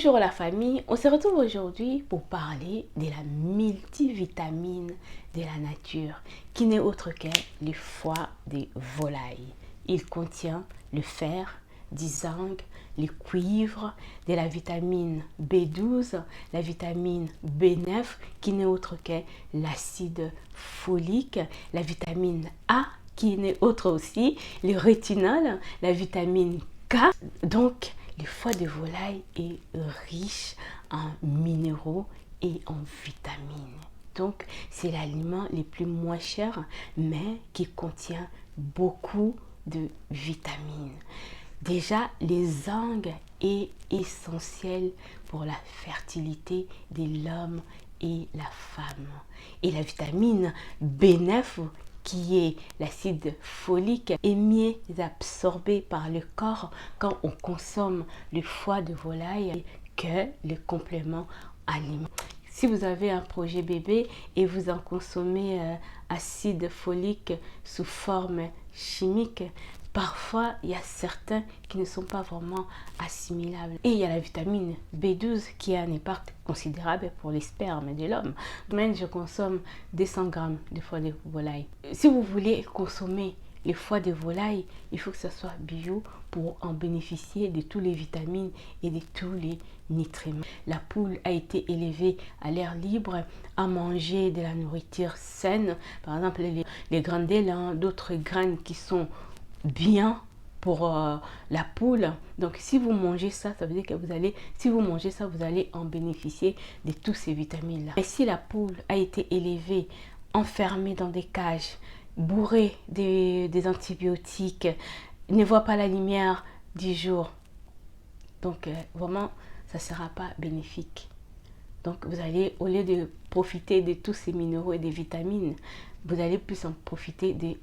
Bonjour la famille, on se retrouve aujourd'hui pour parler de la multivitamine de la nature qui n'est autre que le foie de volaille. Il contient le fer, du zinc, le cuivre, de la vitamine B12, la vitamine B9 qui n'est autre que l'acide folique, la vitamine A qui n'est autre aussi, le rétinol, la vitamine K. Donc, le foie de volaille est riche en minéraux et en vitamines. Donc, c'est l'aliment le plus moins cher, mais qui contient beaucoup de vitamines. Déjà, les algues est essentiel pour la fertilité de l'homme et la femme. Et la vitamine B9 qui est l'acide folique, est mieux absorbé par le corps quand on consomme le foie de volaille que le complément alimentaire. Si vous avez un projet bébé et vous en consommez acide folique sous forme chimique, parfois, il y a certains qui ne sont pas vraiment assimilables. Et il y a la vitamine B12 qui a un impact considérable pour les spermes de l'homme. Même je consomme 200 grammes de foie de volaille. Si vous voulez consommer les foies de volaille, il faut que ce soit bio pour en bénéficier de toutes les vitamines et de tous les nutriments. La poule a été élevée à l'air libre à manger de la nourriture saine, par exemple les graines d'élan, d'autres graines qui sont bien pour la poule. Donc si vous mangez ça, ça veut dire que si vous mangez ça, vous allez en bénéficier de tous ces vitamines là. Et si la poule a été élevée enfermée dans des cages bourrées des antibiotiques, ne voit pas la lumière du jour, donc vraiment ça ne sera pas bénéfique. Donc vous allez, au lieu de profiter de tous ces minéraux et des vitamines, vous allez plus en profiter des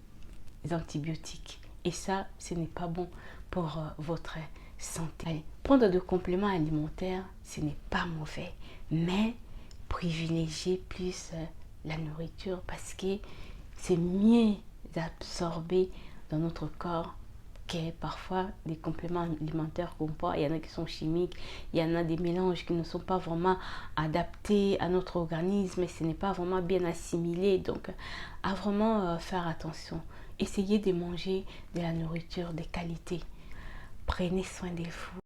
antibiotiques. Et ça, ce n'est pas bon pour votre santé. Allez, prendre de compléments alimentaires, ce n'est pas mauvais. Mais privilégiez plus la nourriture parce que c'est mieux absorbé dans notre corps que parfois des compléments alimentaires qu'on prend. Il y en a qui sont chimiques, il y en a des mélanges qui ne sont pas vraiment adaptés à notre organisme et ce n'est pas vraiment bien assimilé. Donc, à vraiment faire attention. Essayez de manger de la nourriture de qualité. Prenez soin de vous.